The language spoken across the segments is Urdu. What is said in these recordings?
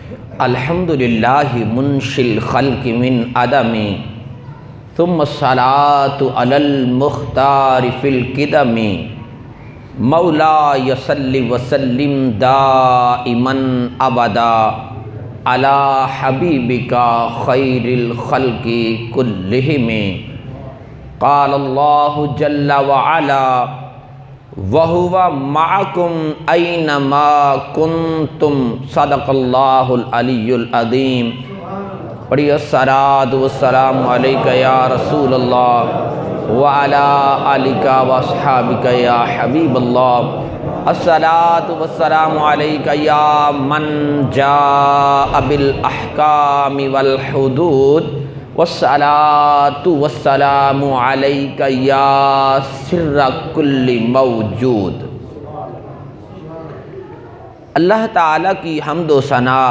الحمدللہ منشی الخلق من عدم ثم الصلاة علی المختار فی القدم مولا صلی وسلم دائما ابدا علی حبیبک خیر الخلق کلہم قال اللہ جل وعلا وَهُوَ مَعَكُمْ أَيْنَمَا كُنْتُمْ صدق اللہ العلی العظیم۔ پڑھیے الصلاۃ والسلام علیک یا رسول اللہ وعلی آلک واصحابک یا حبیب اللہ۔ الصلاۃ والسلام علیک یا من جاء بالاحکام والحدود، والصلاۃ والسلام علیک یا سر کل موجود۔ اللہ تعالیٰ کی حمد و ثنا،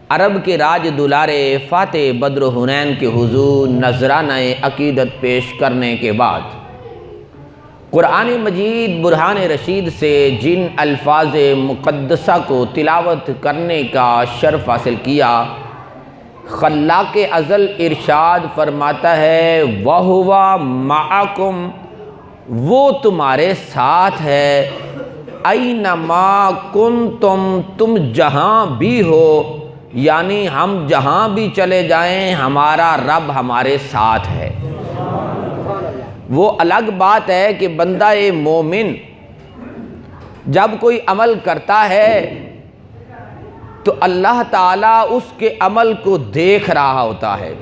عرب کے راج دلارے فاتح بدر حنین کے حضور نذرانہ عقیدت پیش کرنے کے بعد قرآن مجید برہان رشید سے جن الفاظ مقدسہ کو تلاوت کرنے کا شرف حاصل کیا، خلاق ازل ارشاد فرماتا ہے وَهُوَ مَعَكُمْ، وہ تمہارے ساتھ ہے، اَيْنَمَا كُنْتُمْ، تم جہاں بھی ہو، یعنی ہم جہاں بھی چلے جائیں ہمارا رب ہمارے ساتھ ہے۔ وہ الگ بات ہے کہ بندہ مومن جب کوئی عمل کرتا ہے تو اللہ تعالیٰ اس کے عمل کو دیکھ رہا ہوتا ہے۔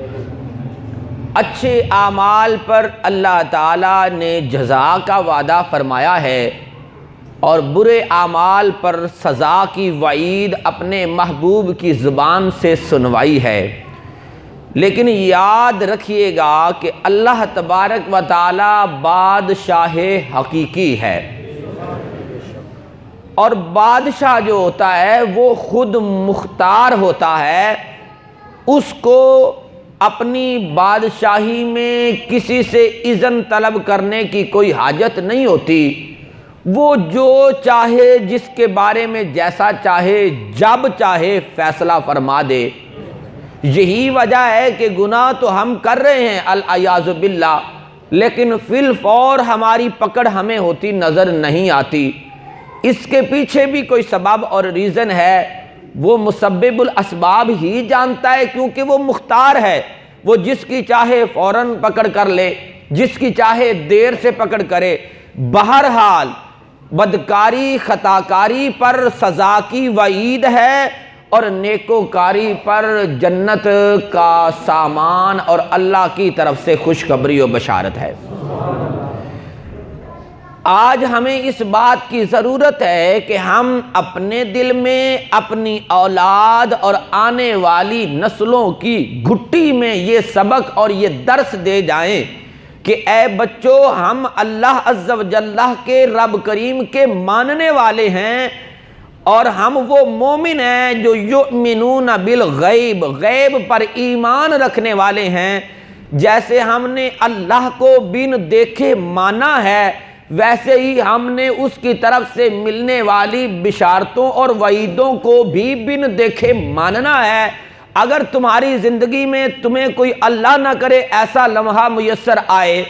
اچھے اعمال پر اللہ تعالیٰ نے جزا کا وعدہ فرمایا ہے اور برے اعمال پر سزا کی وعید اپنے محبوب کی زبان سے سنوائی ہے۔ لیکن یاد رکھیے گا کہ اللہ تبارک و تعالیٰ بادشاہ حقیقی ہے، اور بادشاہ جو ہوتا ہے وہ خود مختار ہوتا ہے، اس کو اپنی بادشاہی میں کسی سے اذن طلب کرنے کی کوئی حاجت نہیں ہوتی، وہ جو چاہے جس کے بارے میں جیسا چاہے جب چاہے فیصلہ فرما دے۔ یہی وجہ ہے کہ گناہ تو ہم کر رہے ہیں العیاذ باللہ، لیکن فی الفور ہماری پکڑ ہمیں ہوتی نظر نہیں آتی۔ اس کے پیچھے بھی کوئی سبب اور ریزن ہے، وہ مسبب الاسباب ہی جانتا ہے، کیونکہ وہ مختار ہے، وہ جس کی چاہے فوراً پکڑ کر لے، جس کی چاہے دیر سے پکڑ کرے۔ بہرحال بدکاری خطاکاری پر سزا کی وعید ہے اور نیکوکاری پر جنت کا سامان اور اللہ کی طرف سے خوشخبری و بشارت ہے۔ آج ہمیں اس بات کی ضرورت ہے کہ ہم اپنے دل میں اپنی اولاد اور آنے والی نسلوں کی گھٹی میں یہ سبق اور یہ درس دے جائیں کہ اے بچوں، ہم اللہ عز و جل کے رب کریم کے ماننے والے ہیں، اور ہم وہ مومن ہیں جو یؤمنون بالغیب، غیب پر ایمان رکھنے والے ہیں۔ جیسے ہم نے اللہ کو بن دیکھے مانا ہے، ویسے ہی ہم نے اس کی طرف سے ملنے والی بشارتوں اور وعیدوں کو بھی بن دیکھے ماننا ہے۔ اگر تمہاری زندگی میں تمہیں کوئی اللہ نہ کرے ایسا لمحہ میسر آئے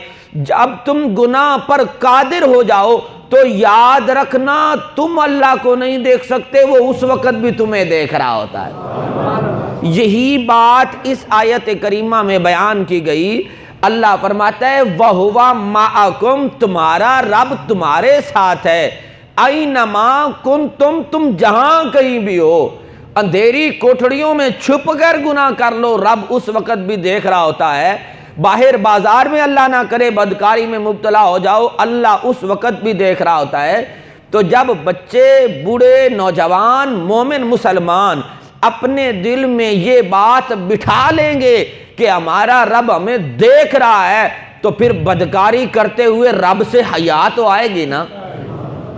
جب تم گناہ پر قادر ہو جاؤ، تو یاد رکھنا تم اللہ کو نہیں دیکھ سکتے، وہ اس وقت بھی تمہیں دیکھ رہا ہوتا ہے۔ یہی بات اس آیت کریمہ میں بیان کی گئی۔ اللہ فرماتا ہے وَهُوَ مَعَكُمْ، تمہارا رب تمہارے ساتھ ہے، اَيْنَمَا كُنْتُمْ، تم جہاں کہیں بھی ہو، اندھیری کوٹھڑیوں میں چھپ کر گناہ کر لو، رب اس وقت بھی دیکھ رہا ہوتا ہے۔ باہر بازار میں اللہ نہ کرے بدکاری میں مبتلا ہو جاؤ، اللہ اس وقت بھی دیکھ رہا ہوتا ہے۔ تو جب بچے، بوڑھے، نوجوان، مومن مسلمان اپنے دل میں یہ بات بٹھا لیں گے کہ ہمارا رب ہمیں دیکھ رہا ہے، تو پھر بدکاری کرتے ہوئے رب سے حیا تو آئے گی نا،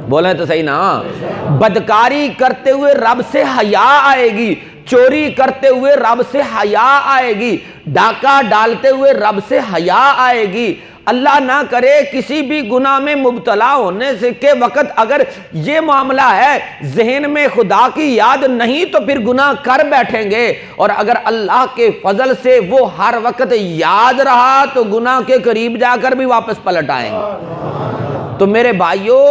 بولیں تو صحیح نا، بدکاری کرتے ہوئے رب سے حیا آئے گی، چوری کرتے ہوئے رب سے حیا آئے گی، ڈاکہ ڈالتے ہوئے رب سے حیا آئے گی، اللہ نہ کرے کسی بھی گناہ میں مبتلا ہونے سے کے وقت اگر یہ معاملہ ہے ذہن میں خدا کی یاد نہیں تو پھر گناہ کر بیٹھیں گے، اور اگر اللہ کے فضل سے وہ ہر وقت یاد رہا تو گناہ کے قریب جا کر بھی واپس پلٹ آئیں گے۔ تو میرے بھائیوں،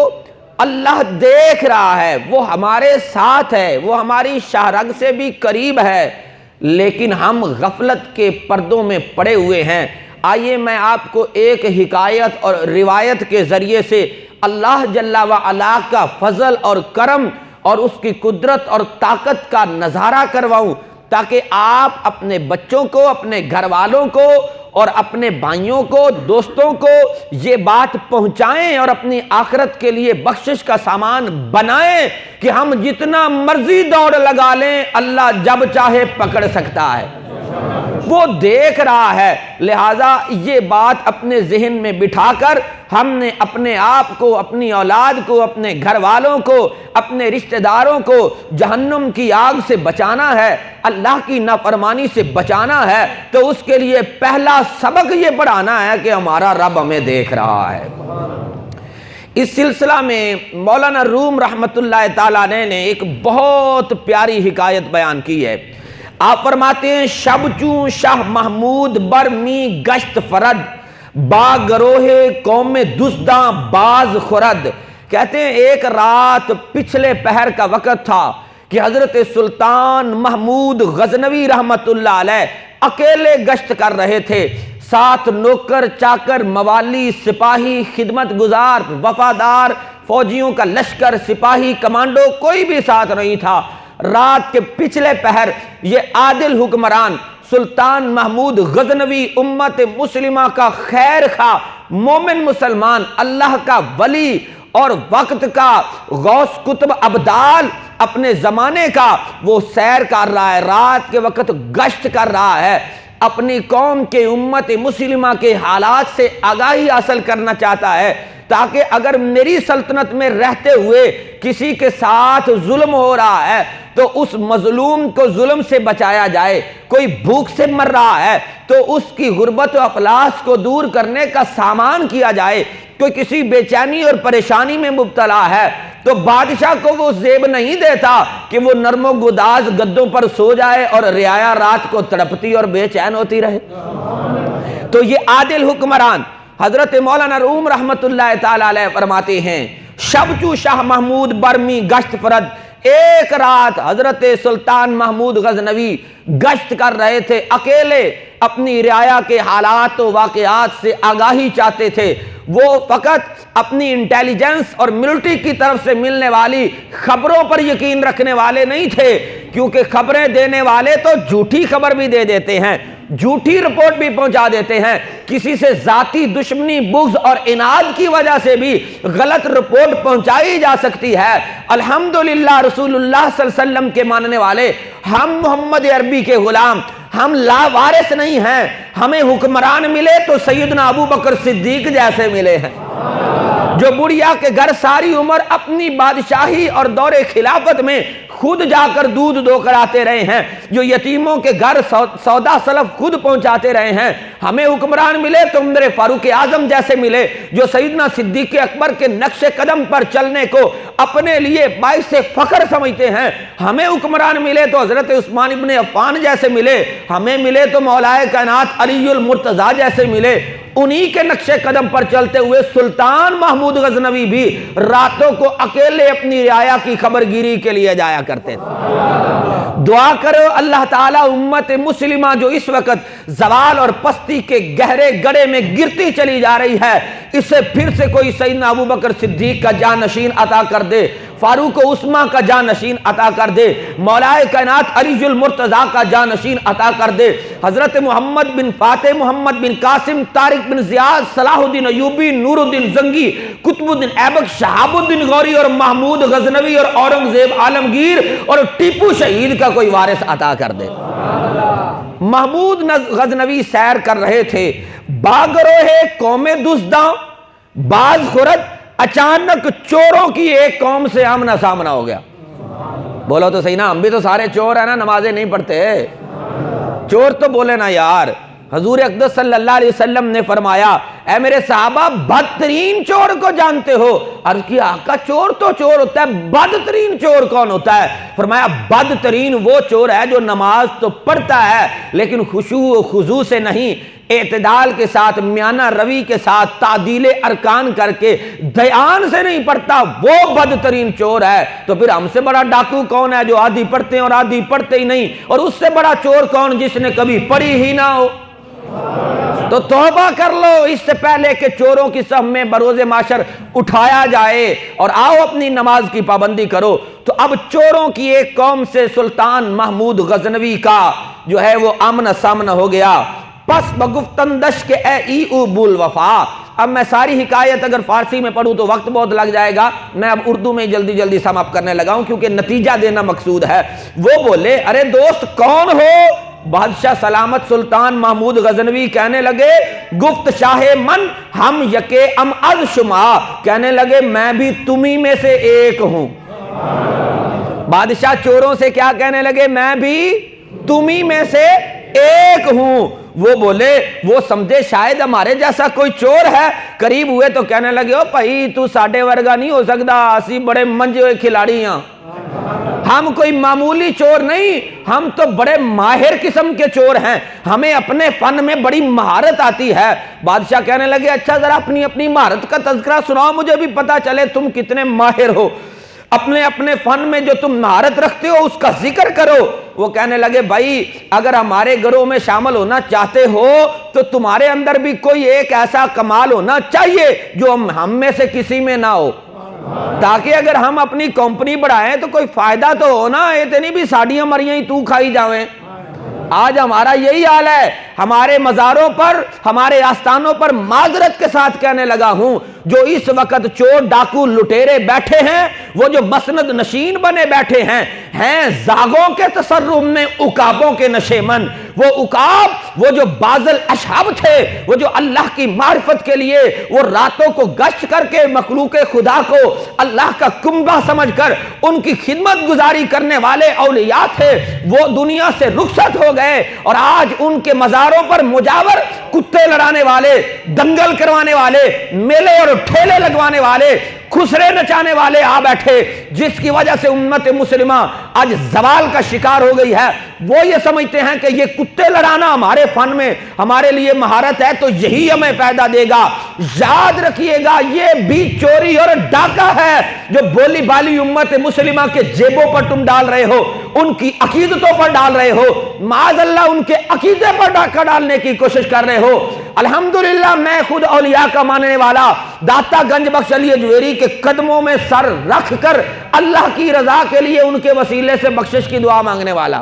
اللہ دیکھ رہا ہے، وہ ہمارے ساتھ ہے، وہ ہماری شاہرگ سے بھی قریب ہے، لیکن ہم غفلت کے پردوں میں پڑے ہوئے ہیں۔ آئیے میں آپ کو ایک حکایت اور روایت کے ذریعے سے اللہ جل وعلا کا فضل اور کرم اور اس کی قدرت اور طاقت کا نظارہ کرواؤں، تاکہ آپ اپنے بچوں کو، اپنے گھر والوں کو اور اپنے بھائیوں کو، دوستوں کو یہ بات پہنچائیں اور اپنی آخرت کے لیے بخشش کا سامان بنائیں کہ ہم جتنا مرضی دوڑ لگا لیں اللہ جب چاہے پکڑ سکتا ہے، وہ دیکھ رہا ہے۔ لہٰذا یہ بات اپنے ذہن میں بٹھا کر ہم نے اپنے آپ کو، اپنی اولاد کو، اپنے گھر والوں کو، اپنے رشتہ داروں کو جہنم کی آگ سے بچانا ہے، اللہ کی نافرمانی سے بچانا ہے، تو اس کے لیے پہلا سبق یہ پڑھانا ہے کہ ہمارا رب ہمیں دیکھ رہا ہے۔ اس سلسلہ میں مولانا روم رحمۃ اللہ تعالیٰ نے ایک بہت پیاری حکایت بیان کی ہے۔ آپ فرماتے ہیں شب چوں شاہ محمود برمی گشت فرد، با گروہ قوم دزداں باز خورد۔ کہتے ہیں ایک رات پچھلے پہر کا وقت تھا کہ حضرت سلطان محمود غزنوی رحمت اللہ علیہ اکیلے گشت کر رہے تھے، ساتھ نوکر چاکر موالی سپاہی خدمت گزار وفادار فوجیوں کا لشکر سپاہی کمانڈو کوئی بھی ساتھ نہیں تھا۔ رات کے پچھلے پہر یہ عادل حکمران سلطان محمود غزنوی امت مسلمہ کا خیر خواہ مومن مسلمان اللہ کا ولی اور وقت کا غوث قطب ابدال اپنے زمانے کا وہ سیر کر رہا ہے، رات کے وقت گشت کر رہا ہے، اپنی قوم کے امت مسلمہ کے حالات سے آگاہی حاصل کرنا چاہتا ہے تاکہ اگر میری سلطنت میں رہتے ہوئے کسی کے ساتھ ظلم ہو رہا ہے تو اس مظلوم کو ظلم سے بچایا جائے، کوئی بھوک سے مر رہا ہے تو اس کی غربت و افلاس کو دور کرنے کا سامان کیا جائے، کوئی کسی بے چینی اور پریشانی میں مبتلا ہے تو بادشاہ کو وہ زیب نہیں دیتا کہ وہ نرم و گداز گدوں پر سو جائے اور رعایا رات کو تڑپتی اور بے چین ہوتی رہے۔ تو یہ عادل حکمران حضرت مولانا روم رحمت اللہ تعالیٰ علیہ فرماتے ہیں شب چو شاہ محمود برمی گشت فرد، ایک رات حضرت سلطان محمود غزنوی گشت کر رہے تھے، اکیلے اپنی رعایا کے حالات و واقعات سے آگاہی چاہتے تھے، وہ فقط اپنی انٹیلیجنس اور ملٹری کی طرف سے ملنے والی خبروں پر یقین رکھنے والے نہیں تھے، کیونکہ خبریں دینے والے تو جھوٹی خبر بھی دے دیتے ہیں، جھوٹی رپورٹ بھی پہنچا دیتے ہیں، کسی سے ذاتی دشمنی بغض اور اناد کی وجہ سے بھی غلط رپورٹ پہنچائی جا سکتی ہے۔ الحمدللہ رسول اللہ صلی اللہ علیہ وسلم کے ماننے والے ہم محمد عربی کے غلام، ہم لا وارث نہیں ہیں، ہمیں حکمران ملے تو سیدنا ابو بکر صدیق جیسے ملے ہیں، جو بڑھیا کے گھر ساری عمر اپنی بادشاہی اور دور خلافت میں خود جا کر دودھ دو کر آتے رہے ہیں، جو یتیموں کے گھر سودا سلف خود پہنچاتے رہے ہیں۔ ہمیں حکمران ملے تو عمر فاروق اعظم جیسے ملے، جو سیدنا صدیق اکبر کے نقش قدم پر چلنے کو اپنے لیے باعث فخر سمجھتے ہیں۔ ہمیں حکمران ملے تو حضرت عثمان ابن عفان جیسے ملے، ہمیں ملے تو مولا کائنات علی المرتضیٰ جیسے ملے۔ انہی کے نقش قدم پر چلتے ہوئے سلطان محمود غزنوی بھی راتوں کو اکیلے اپنی رعایا کی خبرگیری کے لیے جایا کرتے تھے۔ دعا کرو اللہ تعالیٰ امت مسلمہ جو اس وقت زوال اور پستی کے گہرے گڑھے میں گرتی چلی جا رہی ہے، اسے پھر سے کوئی سیدنا ابو بکر صدیق کا جانشین عطا کر دے، فاروق و عثمان کا جانشین عطا کر دے، مولا کائنات علی المرتضیٰ کا جانشین عطا کر دے، حضرت محمد بن فاتح، محمد بن قاسم، طارق بن زیاد، صلاح الدین ایوبی، نور الدین زنگی، قطب الدین ایبک، شہاب الدین غوری اور محمود غزنوی اور اورنگزیب عالمگیر اور ٹیپو شہید کا کوئی وارث عطا کر دے۔ محمود غزنوی سیر کر رہے تھے، باگروہ قوم دزداں باز خورد، اچانک چوروں کی ایک قوم سے آمنا سامنا ہو گیا۔ بولو تو صحیح نا، ہم بھی تو سارے چور ہیں نا، نمازیں نہیں پڑھتے، چور تو بولے نا یار۔ حضور اقدس صلی اللہ علیہ وسلم نے فرمایا اے میرے صحابہ بدترین چور کو جانتے ہو؟ عرض کی آقا چور تو چور ہوتا ہے، بدترین چور کون ہوتا ہے؟ فرمایا بدترین وہ چور ہے جو نماز تو پڑھتا ہے لیکن خشوع و خضوع سے نہیں، اعتدال کے ساتھ، میانہ روی کے ساتھ، تعدیل ارکان کر کے دھیان سے نہیں پڑھتا، وہ بدترین چور ہے۔ تو پھر ہم سے بڑا ڈاکو کون ہے جو آدھی پڑھتے ہیں اور آدھی پڑھتے ہی نہیں؟ اور اس سے بڑا چور کون جس نے کبھی پڑھی ہی نہ ہو؟ تو توبہ کر لو اس سے پہلے کہ چوروں کی صف میں بروز محشر اٹھایا جائے، اور آؤ اپنی نماز کی پابندی کرو۔ تو اب چوروں کی ایک قوم سے سلطان محمود غزنوی کا جو ہے وہ امن سامن ہو گیا۔ پس بگفتندش کے اے ای او بول وفا۔ اب میں ساری حکایت اگر فارسی میں پڑھوں تو وقت بہت لگ جائے گا، میں اب اردو میں جلدی جلدی سم اپ کرنے لگا ہوں کیونکہ نتیجہ دینا مقصود ہے۔ وہ بولے ارے دوست کون ہو؟ بادشاہ سلامت سلطان محمود غزنوی کہنے لگے گفت شاہ من ہم یکے ام از شما، کہنے لگے میں بھی تمہیں میں سے ایک ہوں۔ بادشاہ چوروں سے کیا کہنے لگے؟ میں بھی تمہیں میں سے ایک ہوں۔ وہ بولے وہ سمجھے شاید ہمارے جیسا کوئی چور ہے، قریب ہوئے تو کہنے لگے او بھائی تو ساڈے ورگا نہیں ہو سکتا، اسی بڑے منجے ہوئے کھلاڑی ہیں، ہم کوئی معمولی چور نہیں، ہم تو بڑے ماہر قسم کے چور ہیں، ہمیں اپنے فن میں بڑی مہارت آتی ہے۔ بادشاہ کہنے لگے اچھا ذرا اپنی اپنی مہارت کا تذکرہ سناؤ، مجھے بھی پتا چلے تم کتنے ماہر ہو، اپنے اپنے فن میں جو تم مہارت رکھتے ہو اس کا ذکر کرو۔ وہ کہنے لگے بھائی اگر ہمارے گروہ میں شامل ہونا چاہتے ہو تو تمہارے اندر بھی کوئی ایک ایسا کمال ہونا چاہیے جو ہم میں سے کسی میں نہ ہو، تاکہ اگر ہم اپنی کمپنی بڑھائیں تو کوئی فائدہ تو ہو نا، اتنی بھی ساڑیاں مریاں ہی تو کھائی جاویں۔ آج ہمارا یہی حال ہے، ہمارے مزاروں پر، ہمارے آستانوں پر معذرت کے ساتھ کہنے لگا ہوں، جو اس وقت چور ڈاکو لٹیرے بیٹھے ہیں، وہ جو مسند نشین بنے بیٹھے ہیں زاغوں کے تصرف میں عقابوں کے نشے من۔ وہ عقاب، وہ جو بازل اشہب تھے، وہ جو اللہ کی معرفت کے لیے وہ راتوں کو گشت کر کے مخلوق خدا کو اللہ کا کنبہ سمجھ کر ان کی خدمت گزاری کرنے والے اولیاء تھے، وہ دنیا سے رخصت ہو گئے، اور آج ان کے مزاروں پر مجاور کتے لڑانے والے، دنگل کروانے والے، میلے اور ٹھیلے لگوانے والے، خسرے نچانے والے آ بیٹھے، جس کی وجہ سے امت مسلمہ آج زوال کا شکار ہو گئی ہے۔ وہ یہ سمجھتے ہیں کہ یہ کتے لڑانا ہمارے فن میں ہمارے لیے مہارت ہے تو یہی ہمیں فائدہ دے گا۔ یاد رکھیے گا یہ بھی چوری اور ڈاکہ ہے جو بولی بالی امت مسلمہ کے جیبوں پر تم ڈال رہے ہو، ان کی عقیدتوں پر ڈال رہے ہو، معاذ اللہ ان کے عقیدے پر ڈاکہ ڈالنے کی کوشش کر رہے ہو۔ الحمدللہ میں خود اولیاء کا ماننے والا، داتا گنج بخش علی اجویری کے قدموں میں سر رکھ کر اللہ کی رضا کے لیے ان کے وسیلے سے بخشش کی دعا مانگنے والا۔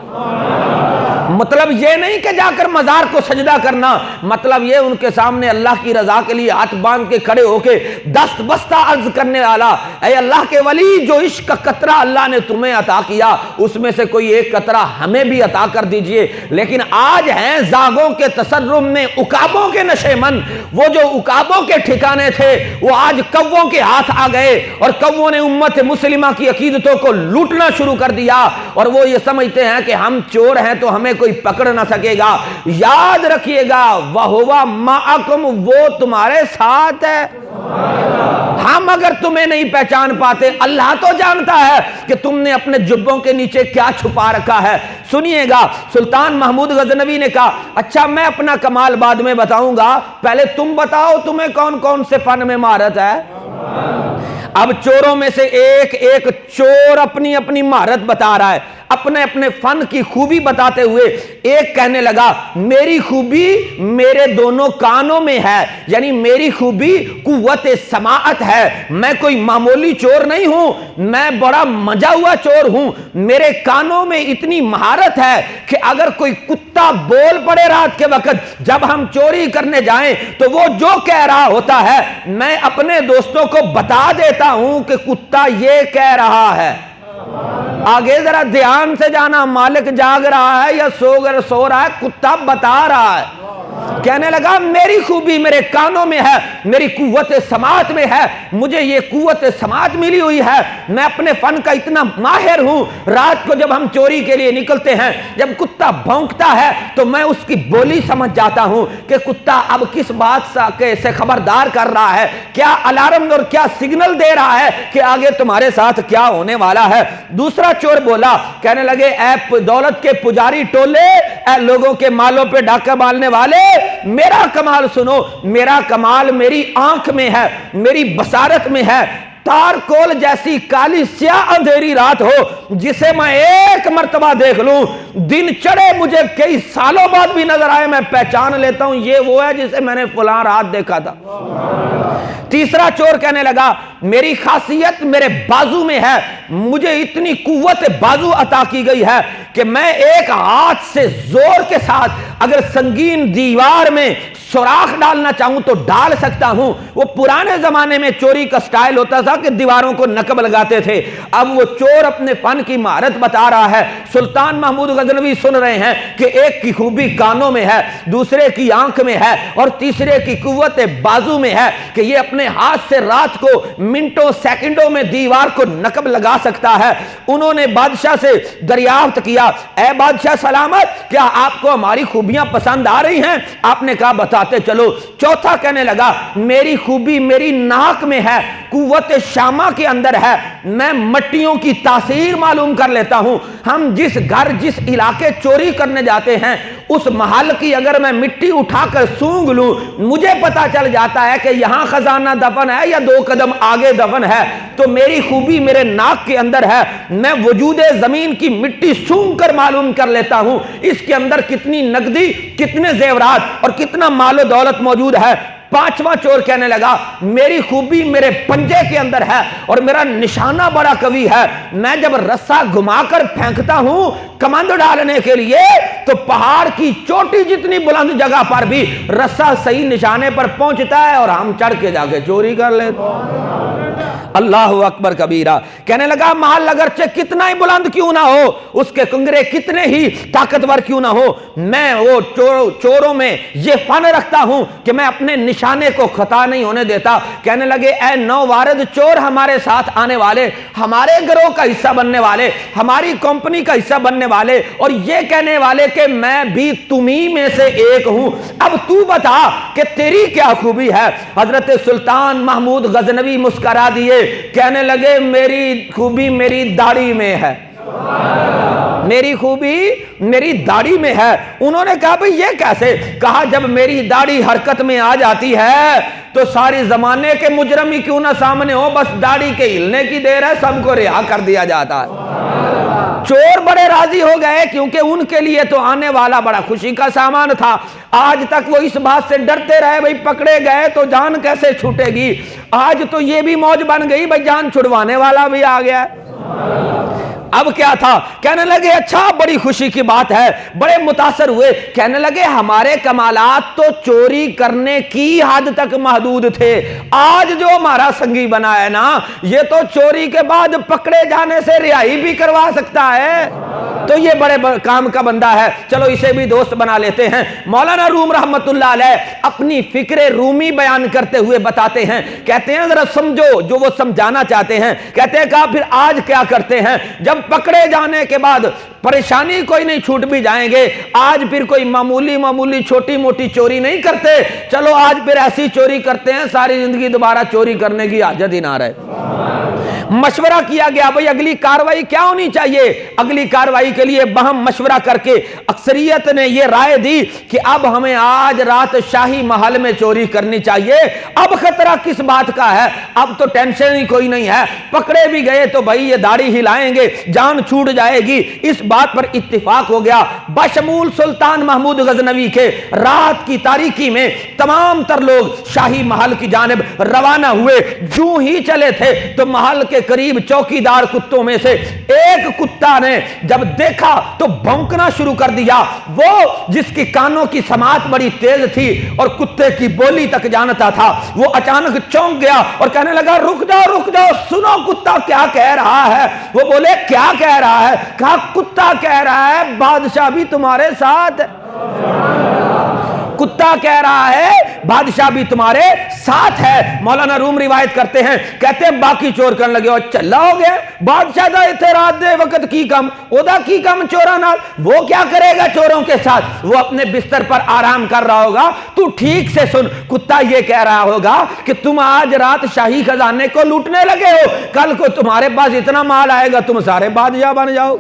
مطلب یہ نہیں کہ جا کر مزار کو سجدہ کرنا، مطلب یہ ان کے سامنے اللہ کی رضا کے لیے ہاتھ باندھ کے کھڑے ہو کے دست بستہ عرض کرنے والا، اے اللہ کے ولی جو عشق کا قطرہ اللہ نے تمہیں عطا کیا اس میں سے کوئی ایک قطرہ ہمیں بھی عطا کر دیجئے۔ لیکن آج ہیں زاغوں کے تصرف میں عقابوں کے نشے من، وہ جو عقابوں کے ٹھکانے تھے وہ آج کووں کے ہاتھ آ گئے، اور کووں نے امت مسلمہ کی عقیدتوں کو لوٹنا شروع کر دیا، اور وہ یہ سمجھتے ہیں کہ ہم چور ہیں تو ہمیں کوئی پکڑ نہ سکے گا۔ یاد رکھیے گا وَهُوَ مَعَكُمْ، وہ تمہارے ساتھ ہے۔ ہم اگر تمہیں نہیں پہچان پاتے، اللہ تو جانتا ہے کہ تم نے اپنے جبوں کے نیچے کیا چھپا رکھا ہے۔ سنیے گا سلطان محمود غزنوی نے کہا اچھا میں اپنا کمال بعد میں بتاؤں گا، پہلے تم بتاؤ تمہیں کون کون سے فن میں مہارت ہے۔ اب چوروں میں سے ایک ایک چور اپنی اپنی مہارت بتا رہا ہے، اپنے اپنے فن کی خوبی بتاتے ہوئے ایک کہنے لگا میری خوبی میرے دونوں کانوں میں ہے، یعنی میری خوبی قوت سماعت ہے، میں کوئی معمولی چور نہیں ہوں، میں بڑا مجا ہوا چور ہوں، میرے کانوں میں اتنی مہارت ہے کہ اگر کوئی کتا بول پڑے رات کے وقت جب ہم چوری کرنے جائیں تو وہ جو کہہ رہا ہوتا ہے میں اپنے دوستوں کو بتا دیتا ہوں کہ کتا یہ کہہ رہا ہے۔ آگے ذرا دھیان سے جانا، مالک جاگ رہا ہے یا سو رہا ہے، کتا بتا رہا ہے۔ کہنے لگا میری خوبی میرے کانوں میں ہے، میری قوت سماعت میں ہے، مجھے یہ قوت سماعت ملی ہوئی ہے، میں اپنے فن کا اتنا ماہر ہوں، رات کو جب ہم چوری کے لیے نکلتے ہیں، جب کتا بھونکتا ہے تو میں اس کی بولی سمجھ جاتا ہوں کہ کتا اب کس بات سے خبردار کر رہا ہے، کیا الارم اور کیا سگنل دے رہا ہے کہ آگے تمہارے ساتھ کیا ہونے والا ہے۔ دوسرا چور بولا، کہنے لگے اے دولت کے پجاری ٹولے، اے لوگوں کے مالوں پہ ڈاکہ مارنے والے، میرا کمال سنو، میرا کمال میری آنکھ میں ہے، میری بصارت میں ہے۔ تارکول جیسی کالی سیاہ اندھیری رات ہو جسے میں ایک مرتبہ دیکھ لوں، دن چڑھے مجھے کئی سالوں بعد بھی نظر آئے، میں پہچان لیتا ہوں یہ وہ ہے جسے میں نے فلاں رات دیکھا تھا۔ تیسرا چور کہنے لگا میری خاصیت میرے بازو میں ہے، مجھے اتنی قوت بازو عطا کی گئی ہے کہ میں ایک ہاتھ سے زور کے ساتھ اگر سنگین دیوار میں سوراخ ڈالنا چاہوں تو ڈال سکتا ہوں۔ وہ پرانے زمانے میں چوری کا سٹائل ہوتا تھا کہ دیواروں کو نقب لگاتے تھے، اب وہ چور اپنے فن کی مہارت بتا رہا ہے۔ سلطان محمود غزنوی سن رہے ہیں کہ ایک کی خوبی کانوں میں ہے، دوسرے کی آنکھ میں ہے، اور تیسرے کی قوت بازو میں ہے کہ یہ اپنے ہاتھ سے رات کو منٹوں سیکنڈوں میں دیوار کو نقب لگا سکتا ہے۔ انہوں نے بادشاہ سے دریافت کیا، اے بادشاہ سلامت، کیا آپ کو ہماری خوبیاں پسند آ رہی ہیں؟ آپ نے کہا بتاتے چلو۔ چوتھا کہنے لگا میری خوبی میری ناک میں ہے، قوت شامہ کے اندر ہے، میں مٹیوں کی تاثیر معلوم کر لیتا ہوں۔ ہم جس گھر جس علاقے چوری کرنے جاتے ہیں اس محل کی اگر میں مٹی اٹھا کر سونگ لوں مجھے پتا چل جاتا ہے کہ یہاں خزانہ دفن ہے یا 2 قدم آگے دفن ہے۔ تو میری خوبی میرے ناک کے اندر ہے، میں وجود زمین کی مٹی سونگ کر معلوم کر لیتا ہوں اس کے اندر کتنی نقدی، کتنے زیورات اور کتنا مال و دولت موجود ہے۔ پانچواں چور کہنے لگا میری خوبی میرے پنجے کے اندر ہے اور میرا نشانہ بڑا قوی ہے، میں جب رسا گھما کر پھینکتا ہوں کمند ڈالنے کے لیے تو پہاڑ کی چوٹی جتنی بلند جگہ پر بھی رسا صحیح نشانے پر پہنچتا ہے اور ہم چڑھ کے جا کے چوری کر لیتے ہیں۔ اللہ اکبر کبیرہ۔ کہنے لگا محل اگرچہ کتنا ہی بلند کیوں نہ ہو، اس کے کنگرے کتنے ہی طاقتور کیوں نہ ہو، میں وہ چوروں میں یہ فن رکھتا ہوں کہ میں اپنے نشانے کو خطا نہیں ہونے دیتا۔ کہنے لگے اے نووارد چور ہمارے ساتھ آنے والے، ہمارے گروہ کا حصہ بننے والے، ہماری کمپنی کا حصہ بننے والے، اور یہ کہنے والے کہ میں بھی تمہیں میں سے ایک ہوں، اب تو بتا کہ تیری کیا خوبی ہے۔ حضرت سلطان محمود غزنوی مسکرا دیے، کہنے لگے میری خوبی میری داڑھی میں ہے، میری خوبی میری داڑھی میں ہے۔ انہوں نے کہا بھئی یہ کیسے؟ کہا جب میری داڑھی حرکت میں آ جاتی ہے تو ساری زمانے کے مجرم ہی کیوں نہ سامنے ہو، بس داڑھی کے ہلنے کی دیر ہے، سب کو رہا کر دیا جاتا ہے۔ چور بڑے راضی ہو گئے کیونکہ ان کے لیے تو آنے والا بڑا خوشی کا سامان تھا۔ آج تک وہ اس بات سے ڈرتے رہے بھئی پکڑے گئے تو جان کیسے چھوٹے گی، آج تو یہ بھی موج بن گئی بھئی جان چھڑوانے والا بھی آ گیا ہے۔ اب کیا تھا؟ کہنے لگے اچھا بڑی خوشی کی بات ہے، بڑے متاثر ہوئے، کہنے لگے ہمارے کمالات تو چوری کرنے کی حد تک محدود تھے، آج جو ہمارا سنگی بنا ہے نا یہ تو چوری کے بعد پکڑے جانے سے رہائی بھی کروا سکتا ہے، تو یہ بڑے کام کا بندہ ہے، چلو اسے بھی دوست بنا لیتے ہیں۔ مولانا روم رحمت اللہ علیہ اپنی فکر رومی بیان کرتے ہوئے بتاتے ہیں، کہتے ہیں ذرا سمجھو جو وہ سمجھانا چاہتے ہیں۔ کہتے ہیں کہا پھر آج کیا کرتے ہیں، جب پکڑے جانے کے بعد پریشانی کوئی نہیں چھوٹ بھی جائیں گے، آج پھر کوئی معمولی چھوٹی موٹی چوری نہیں کرتے، چلو آج پھر ایسی چوری کرتے ہیں ساری زندگی دوبارہ چوری کرنے کی حاجت ہی نہ رہے۔ مشورہ کیا گیا بھئی اگلی کاروائی کیا ہونی چاہیے، اگلی کاروائی کے لیے باہم مشورہ کر کے اکثریت نے یہ رائے دی کہ اب ہمیں آج رات شاہی محل میں چوری کرنی چاہیے، اب خطرہ کس بات کا ہے، اب تو ٹینشن ہی کوئی نہیں ہے، پکڑے بھی گئے تو بھائی یہ داڑھی ہلائیں گے جان چھوٹ جائے گی، اس بات پر اتفاق ہو گیا۔ بشمول سلطان محمود غزنوی کے رات کی تاریکی میں تمام تر لوگ شاہی محل کی جانب روانہ ہوئے، جو ہی چلے تھے تو محل کے قریب چوکیدار کتوں میں سے ایک کتا نے جب دیکھا تو بھونکنا شروع کر دیا، وہ جس کی کانوں کی سماعت بڑی تیز تھی اور کتے کی بولی تک جانتا تھا، وہ اچانک چونک گیا اور کہنے لگا رک جاؤ سنو کتا کیا کہہ رہا ہے۔ وہ بولے کیا کہہ رہا ہے؟ کہا کتا کہہ رہا ہے بادشاہ بھی تمہارے ساتھ ہے۔ کتا کہہ رہا ہے بادشاہ بھی تمہارے ساتھ ہے۔ مولانا روم روایت کرتے ہیں، کہتے ہیں باقی چور کرنے لگے اور چلا ہو گیا بادشاہ دا اتنے رات دے وقت کی کم ادا کی کم چوراں نال، وہ کیا کرے گا چوروں کے ساتھ، وہ اپنے بستر پر آرام کر رہا ہوگا۔ تو ٹھیک سے سن، کتا یہ کہہ رہا ہوگا کہ تم آج رات شاہی خزانے کو لوٹنے لگے ہو، کل کو تمہارے پاس اتنا مال آئے گا تم سارے بادشاہ بن جاؤ۔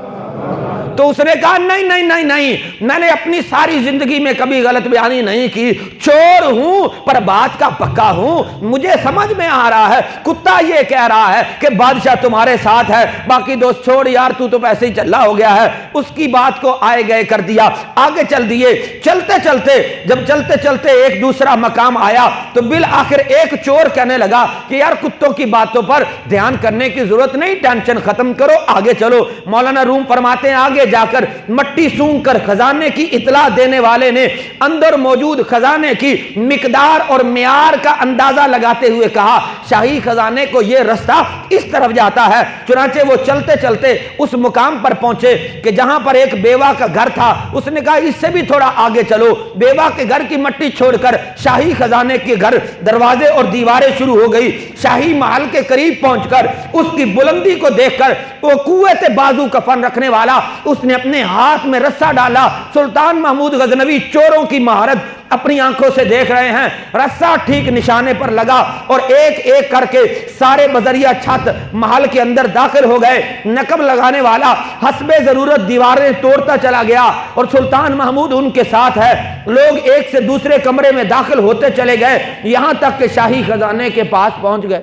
تو اس نے کہا نہیں نہیں نہیں نہیں، میں نے اپنی ساری زندگی میں کبھی غلط بیانی نہیں کی، چور ہوں پر بات کا پکا ہوں، مجھے سمجھ میں آ رہا ہے۔ کتا یہ کہہ رہا ہے کہ بادشاہ تمہارے ساتھ ہے، باقی دوست چھوڑ یار، تو پیسے ہی چلا ہو گیا ہے۔ اس کی بات کو آئے گئے کر دیا، آگے چل دیے۔ چلتے چلتے جب چلتے چلتے ایک دوسرا مقام آیا تو بالآخر ایک چور کہنے لگا کہ یار کتوں کی باتوں پر دھیان کرنے کی ضرورت نہیں، ٹینشن ختم کرو، آگے چلو۔ مولانا روم فرماتے ہیں آگے جا کر مٹی سونگ کر خزانے کی اطلاع دینے والے نے اندر موجود خزانے کی مقدار اور معیار کا اندازہ لگاتے ہوئے کہا شاہی خزانے کو یہ رستہ اس طرف جاتا ہے۔ چنانچہ وہ چلتے چلتے اس مقام پر پہنچے کہ جہاں پر ایک بیوہ کا گھر تھا۔ اس نے کہا اس سے بھی تھوڑا آگے چلو۔ بیوہ کے گھر کی مٹی چھوڑ کر شاہی خزانے کے گھر دروازے اور دیواریں شروع ہو گئی۔ شاہی محل کے قریب پہنچ کر اس کی بلندی کو دیکھ کر وہ قوت بازو کفن رکھنے والا اس نے اپنے ہاتھ میں رسا ڈالا۔ سلطان محمود غزنوی چوروں کی مہارت اپنی آنکھوں سے دیکھ رہے ہیں، رسا ٹھیک نشانے پر لگا اور ایک ایک کر کے سارے بذریعہ چھت محل کے اندر داخل ہو گئے۔ نقب لگانے والا حسب ضرورت دیواریں توڑتا چلا گیا اور سلطان محمود ان کے ساتھ ہے۔ لوگ ایک سے دوسرے کمرے میں داخل ہوتے چلے گئے، یہاں تک کہ شاہی خزانے کے پاس پہنچ گئے۔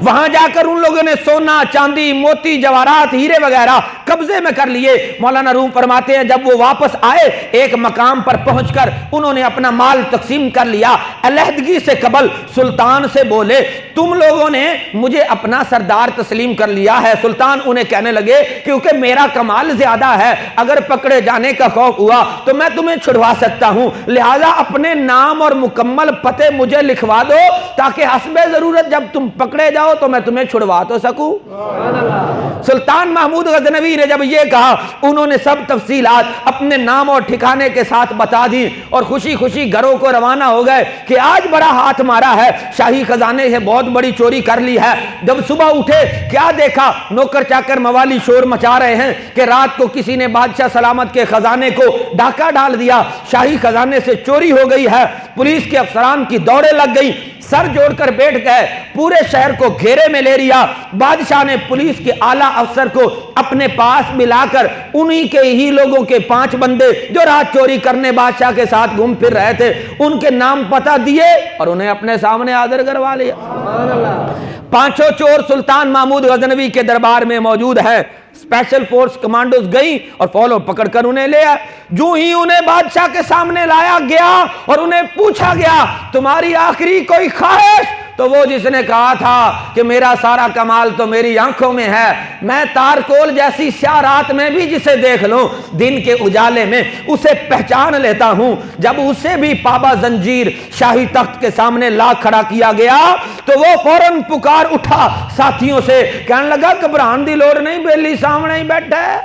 وہاں جا کر ان لوگوں نے سونا چاندی موتی جواہرات ہیرے وغیرہ قبضے میں کر لیے۔ مولانا روم فرماتے ہیں جب وہ واپس آئے ایک مقام پر پہنچ کر انہوں نے اپنا مال تقسیم کر لیا۔ علیحدگی سے قبل سلطان سے بولے تم لوگوں نے مجھے اپنا سردار تسلیم کر لیا ہے۔ سلطان انہیں کہنے لگے کیونکہ میرا کمال زیادہ ہے، اگر پکڑے جانے کا خوف ہوا تو میں تمہیں چھڑوا سکتا ہوں، لہذا اپنے نام اور مکمل پتے مجھے لکھوا دو تاکہ حسب ضرورت جب تم پکڑے جاؤ تو میں تمہیں چھڑوا تو سکوں۔ سلطان محمود غزنوی نے جب یہ کہا انہوں نے سب تفصیلات اپنے نام اور ٹھکانے کے ساتھ بتا دی اور خوشی خوشی گھروں کو روانہ ہو گئے کہ آج بڑا ہاتھ مارا ہے، شاہی خزانے سے بہت بڑی چوری کر لی ہے۔ جب صبح اٹھے کیا دیکھا، نوکر چاکر موالی شور مچا رہے ہیں کہ رات کو کسی نے بادشاہ سلامت کے خزانے کو ڈاکہ ڈال دیا، شاہی خزانے سے چوری ہو گئی ہے۔ پولیس کے افسران کی دوڑیں لگ گئی، سر جوڑ کر بیٹھ گئے، پورے شہر کو گھیرے میں لے لیا۔ بادشاہ نے پولیس کے اعلیٰ افسر کو اپنے پاس ملا کر انہی کے ہی لوگوں کے 5 بندے جو رات چوری کرنے بادشاہ کے ساتھ گھوم پھر رہے تھے ان کے نام پتہ دیے اور انہیں اپنے سامنے حاضر کروا لیا۔ 5 چور سلطان محمود غزنوی کے دربار میں موجود ہے۔ اسپیشل فورس کمانڈوز گئی اور فالو پکڑ کر انہیں لے آئے۔ جو ہی انہیں بادشاہ کے سامنے لایا گیا اور انہیں پوچھا گیا تمہاری آخری کوئی خواہش، تو وہ جس نے کہا تھا کہ میرا سارا کمال تو میری آنکھوں میں ہے، میں تارکول جیسی سیاہ رات میں بھی جسے دیکھ لوں دن کے اجالے میں اسے پہچان لیتا ہوں، جب اسے بھی پابا زنجیر شاہی تخت کے سامنے لا کھڑا کیا گیا تو وہ فوراً پکار اٹھا ساتھیوں سے، کہنے لگا گھبران دی لوڑ نہیں، بیلی سامنے ہی بیٹھا ہے۔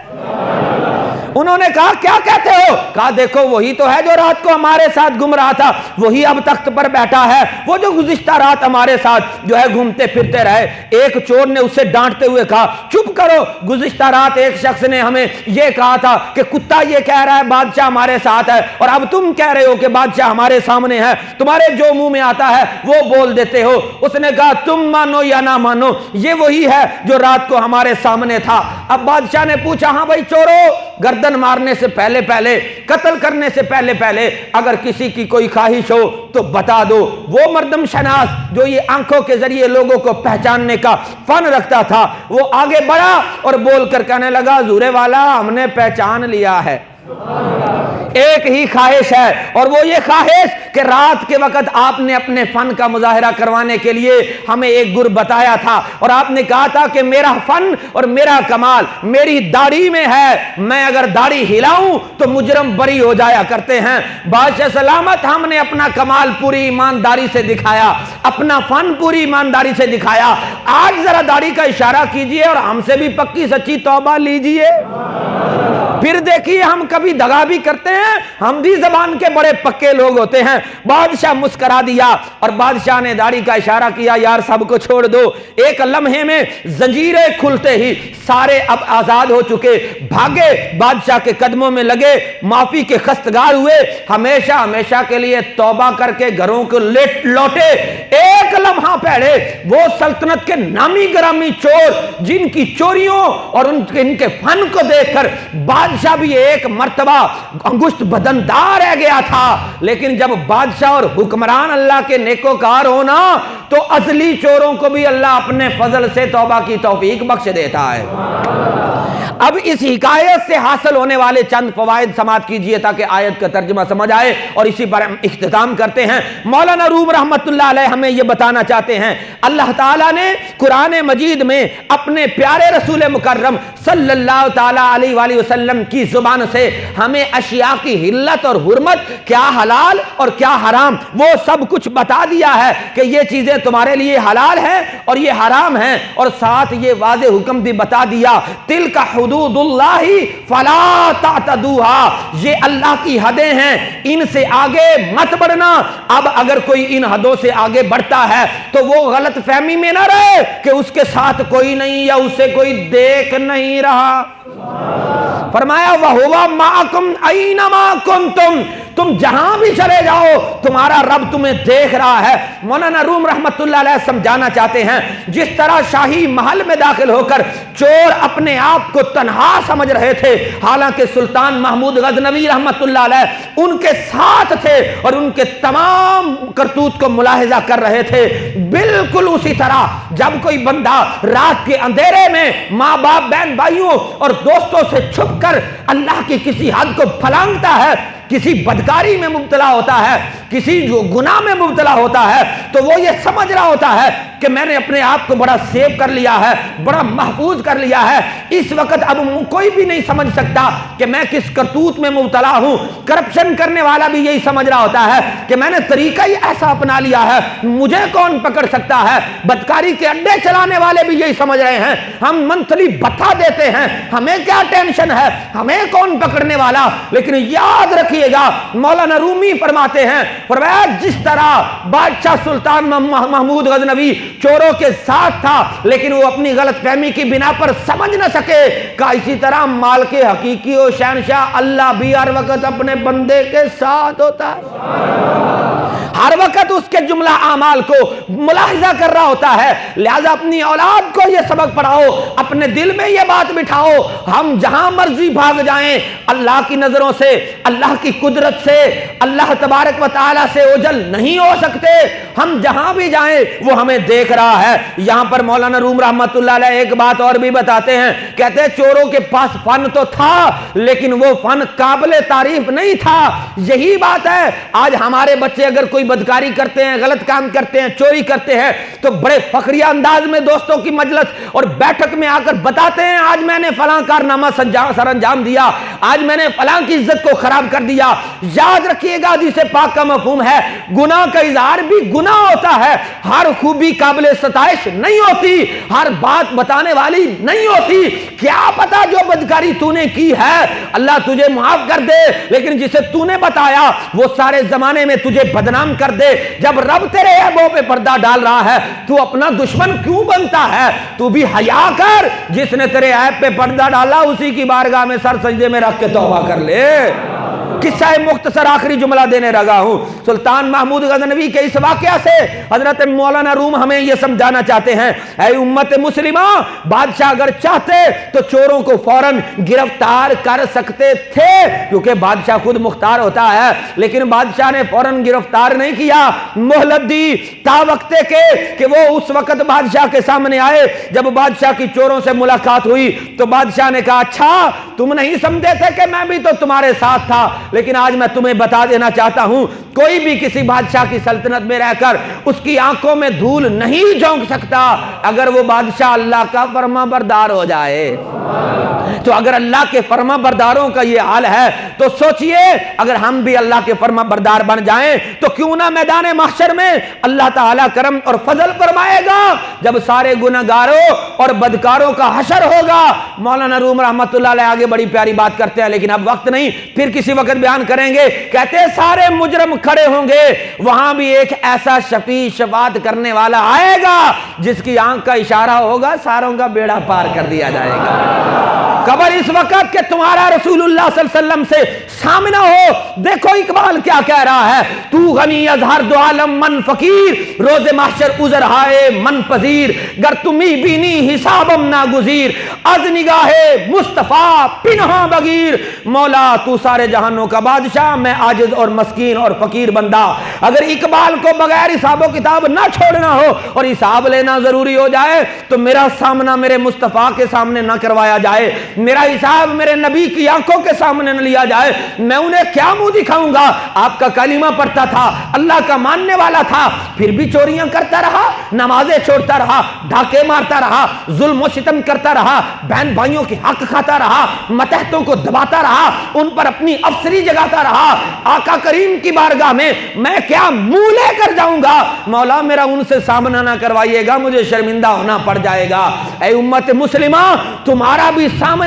انہوں نے کہا کیا کہتے ہو؟ کہا دیکھو وہی تو ہے جو رات کو ہمارے ساتھ گھوم رہا تھا، وہی اب تخت پر بیٹھا ہے، وہ جو گزشتہ رات ہمارے ساتھ جو ہے گھومتے پھرتے رہے۔ ایک چور نے اسے ڈانٹتے ہوئے کہا چپ کرو، گزشتہ رات ایک شخص نے ہمیں یہ کہا تھا کہ کتا یہ کہہ رہا ہے بادشاہ ہمارے ساتھ ہے، اور اب تم کہہ رہے ہو کہ بادشاہ ہمارے سامنے ہے، تمہارے جو منہ میں آتا ہے وہ بول دیتے ہو۔ اس نے کہا تم مانو یا نہ مانو یہ وہی ہے جو رات کو ہمارے سامنے تھا۔ اب بادشاہ نے پوچھا ہاں بھائی چورو، گردن مارنے سے پہلے پہلے، قتل کرنے سے پہلے پہلے اگر کسی کی کوئی خواہش ہو تو بتا دو۔ وہ مردم شناس جو یہ آنکھوں کے ذریعے لوگوں کو پہچاننے کا فن رکھتا تھا وہ آگے بڑھا اور بول کر کہنے لگا حضور والا ہم نے پہچان لیا ہے، ایک ہی خواہش ہے اور وہ یہ خواہش کہ رات کے وقت آپ نے اپنے فن کا مظاہرہ کروانے کے لیے ہمیں ایک گر بتایا تھا اور آپ نے کہا تھا کہ میرا فن اور میرا کمال میری داڑھی میں ہے، میں اگر داڑھی ہلاؤں تو مجرم بری ہو جایا کرتے ہیں۔ بادشاہ سلامت ہم نے اپنا کمال پوری ایمانداری سے دکھایا، اپنا فن پوری ایمانداری سے دکھایا، آج ذرا داڑھی کا اشارہ کیجئے اور ہم سے بھی پکی سچی توبہ لیجئے۔ پھر دیکھیے ہم کبھی دغا بھی کرتے ہیں، ہم بھی زبان کے بڑے پکے لوگ ہوتے ہیں۔ بادشاہ مسکرا دیا اور بادشاہ نے داڑھی کا اشارہ کیا، یار سب کو چھوڑ دو۔ ایک لمحے میں زنجیریں کھلتے ہی سارے اب آزاد ہو چکے، بھاگے، بادشاہ کے قدموں میں لگے، معافی کے خستگار ہوئے، ہمیشہ ہمیشہ کے لیے توبہ کر کے گھروں کو لوٹے۔ ایک لمحہ پہلے وہ سلطنت کے نامی گرامی چور جن کی چوریوں اور ان کے فن کو دیکھ کر بادشاہ بھی ایک مرتبہ انگشت بدندار رہ گیا تھا، لیکن جب بادشاہ اور حکمران اللہ کے نیکوکار ہونا تو ازلی چوروں کو بھی اللہ اپنے فضل سے توبہ کی توفیق بخش دیتا ہے۔ اب اس حکایت سے حاصل ہونے والے چند فوائد سماعت کیجئے تاکہ آیت کا ترجمہ سمجھ آئے، اور اسی پر ہم اختتام کرتے ہیں۔ مولانا روم رحمت اللہ علیہ ہمیں یہ بتانا چاہتے ہیں اللہ تعالیٰ نے قرآن مجید میں اپنے پیارے رسول مکرم صلی اللہ تعالیٰ علیہ وآلہ وسلم کی زبان سے ہمیں اشیاء کی حلت اور حرمت، کیا حلال اور کیا حرام، وہ سب کچھ بتا دیا ہے کہ یہ چیزیں تمہارے لیے حلال ہیں اور یہ حرام ہیں، اور ساتھ یہ واضح حکم بھی بتا دیا تلک حدود اللہ فلا تعتدوها، یہ اللہ کی حدیں ہیں، ان سے آگے مت بڑھنا۔ اب اگر کوئی ان حدوں سے آگے بڑھتا ہے تو وہ غلط فہمی میں نہ رہے کہ اس کے ساتھ کوئی نہیں یا اسے کوئی دیکھ نہیں رہا۔ فرمایا وَهُوَ مَعَكُمْ أَيْنَمَا كُنْتُمْ، تم جہاں بھی چلے جاؤ تمہارا رب تمہیں دیکھ رہا ہے۔ مولانا روم رحمت اللہ علیہ سمجھانا چاہتے ہیں جس طرح شاہی محل میں داخل ہو کر چور اپنے آپ کو تنہا سمجھ رہے تھے، حالانکہ سلطان محمود غزنوی رحمت اللہ علیہ ان کے ساتھ تھے اور ان کے تمام کرتوت کو ملاحظہ کر رہے تھے، بالکل اسی طرح جب کوئی بندہ رات کے اندھیرے میں ماں باپ بہن بھائیوں اور دوستوں سے چھپ کر اللہ کی کسی حد کو پھلانگتا ہے، کسی بدکاری میں مبتلا ہوتا ہے، کسی گناہ میں مبتلا ہوتا ہے، تو وہ یہ سمجھ رہا ہوتا ہے کہ میں نے اپنے آپ کو بڑا سیو کر لیا ہے، بڑا محفوظ کر لیا ہے۔ اس وقت اب کوئی بھی نہیں سمجھ سکتا کہ میں کس کرتوت میں مبتلا ہوں۔ کرپشن کرنے والا بھی یہی سمجھ رہا ہوتا ہے کہ میں نے طریقہ ہی ایسا اپنا لیا ہے، مجھے کون پکڑ سکتا ہے۔ بدکاری کے اڈے چلانے والے بھی یہی سمجھ رہے ہیں، ہم منتھلی بتا دیتے ہیں، ہمیں کیا ٹینشن ہے، ہمیں کون پکڑنے والا۔ لیکن یاد رکھیے گا مولانا رومی فرماتے ہیں، فرمایا جس طرح بادشاہ سلطان محمود غزنوی چوروں کے ساتھ تھا لیکن وہ اپنی غلط فہمی کی بنا پر سمجھ نہ سکے، کہ اسی طرح مالک حقیقی و شہنشاہ اللہ بھی ہر وقت اپنے بندے کے ساتھ ہوتا ہے، ہر وقت اس کے جملہ اعمال کو ملاحظہ کر رہا ہوتا ہے۔ لہذا اپنی اولاد کو یہ سبق پڑھاؤ، اپنے دل میں یہ بات بٹھاؤ، ہم جہاں مرضی بھاگ جائیں اللہ کی نظروں سے، اللہ کی قدرت سے، اللہ تبارک و تعالی سے اوجھل نہیں ہو سکتے۔ ہم جہاں بھی جائیں وہ ہمیں دیکھ رہا ہے۔ یہاں پر مولانا روم رحمت اللہ علیہ ایک بات اور بھی بتاتے ہیں، کہتے ہیں چوروں کے پاس فن تو تھا لیکن وہ فن قابل تعریف نہیں تھا۔ یہی بات ہے آج ہمارے بچے اگر کوئی بدکاری کرتے ہیں، غلط کام کرتے ہیں، چوری کرتے ہیں تو بڑے فخریہ انداز میں دوستوں کی مجلس اور بیٹھک میں آ کر بتاتے ہیں آج میں نے فلاں کارنامہ سر انجام دیا، آج میں نے فلاں کی عزت کو خراب کر دیا۔ یاد رکھیے گا حدیث پاک کا مفہوم ہے گناہ کا اظہار بھی گناہ ہوتا ہے، ہر خوبی قابل ستائش نہیں ہوتی، ہر بات بتانے والی نہیں ہوتی۔ کیا پتا جو بدکاری تو نے کی ہے اللہ تجھے معاف کر دے، لیکن جسے تو نے بتایا وہ سارے زمانے میں تجھے بدنام کر دے۔ جب رب تیرے عیبوں پہ پردہ ڈال رہا ہے تو اپنا دشمن کیوں بنتا ہے؟ تو بھی حیا کر، جس نے تیرے عیب پہ پردہ ڈالا اسی کی بارگاہ میں سر سجدے میں رکھ کے توبہ کر لے۔ قصہ مختصر آخری جملہ دینے لگا ہوں۔ سلطان محمود غزنوی کے اس واقعہ سے حضرت مولانا روم ہمیں یہ سمجھانا چاہتے ہیں، اے امت مسلمہ، بادشاہ اگر چاہتے تو چوروں کو فوراً گرفتار کر سکتے تھے، کیونکہ بادشاہ خود مختار ہوتا ہے، لیکن بادشاہ نے فوراً گرفتار نہیں کیا، مہلت دی تا وقتے کے کہ وہ اس وقت بادشاہ کے سامنے آئے۔ جب بادشاہ کی چوروں سے ملاقات ہوئی تو بادشاہ نے کہا اچھا تم نہیں سمجھے تھے کہ میں بھی تو تمہارے ساتھ تھا، لیکن آج میں تمہیں بتا دینا چاہتا ہوں کوئی بھی کسی بادشاہ کی سلطنت میں رہ کر اس کی آنکھوں میں دھول نہیں جھونک سکتا اگر وہ بادشاہ اللہ کا فرما بردار ہو جائے۔ تو اگر اللہ کے فرما برداروں کا یہ حال ہے تو سوچئے اگر ہم بھی اللہ کے فرما بردار بن جائیں تو کیوں نہ میدان محشر میں اللہ تعالیٰ کرم اور فضل فرمائے گا جب سارے گنہگاروں اور بدکاروں کا حشر ہوگا۔ مولانا روم رحمت اللہ علیہ آگے بڑی پیاری بات کرتے ہیں لیکن اب وقت نہیں، پھر کسی وقت بیان کریں گے۔ کہتے ہیں سارے مجرم کھڑے ہوں گے، وہاں بھی ایک ایسا شفیع شفاعت کرنے والا آئے گا جس کی آنکھ کا اشارہ ہوگا ساروں کا بیڑا پار کر دیا جائے گا۔ قبر اس وقت کہ تمہارا رسول اللہ صلی اللہ علیہ وسلم سے سامنا ہو۔ دیکھو اقبال کیا کہہ رہا ہے، تو غنی از ہر دو عالم من فقیر، روز محشر عذر ہائے من پذیر، گر تمی بینی حسابم ناگزیر، از نگاہ مصطفیٰ پنہاں بغیر، مولا تو سارے جہانوں کا بادشاہ، میں عاجز اور مسکین اور فقیر بندہ۔ اگر اقبال کو بغیر حساب و کتاب نہ چھوڑنا ہو اور حساب لینا ضروری ہو جائے تو میرا سامنا میرے مصطفیٰ کے سامنے نہ کروایا جائے، میرا حساب میرے نبی کی آنکھوں کے سامنے نہ لیا جائے، میں انہیں کیا منہ دکھاؤں گا؟ آپ کا کلمہ پڑھتا تھا، اللہ کا ماننے والا تھا، پھر بھی چوریاں کرتا رہا، نمازیں چھوڑتا رہا، ڈھاکے مارتا رہا، ظلم و ستم کرتا رہا، بہن بھائیوں کی حق کھاتا رہا، متحدوں کو دباتا رہا، ان پر اپنی افسری جگاتا رہا۔ آقا کریم کی بارگاہ میں کیا منہ لے کر جاؤں گا؟ مولا میرا ان سے سامنا نہ کروائیے گا، مجھے شرمندہ ہونا پڑ جائے گا۔ اے امت مسلمہ، تمہارا بھی سامنا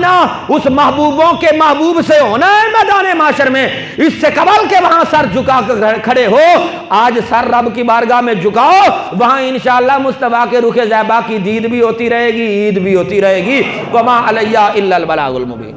اس محبوبوں کے محبوب سے ہونا ہے میدان معاشر میں۔ اس سے قبل کے وہاں سر جھکا کر کھڑے ہو، آج سر رب کی بارگاہ میں جھکاؤ، وہاں انشاءاللہ مصطفیٰ کے رخ زیبا کی دید بھی ہوتی رہے گی، عید بھی ہوتی رہے گی۔ وما علیہ الا البلاغ المبین۔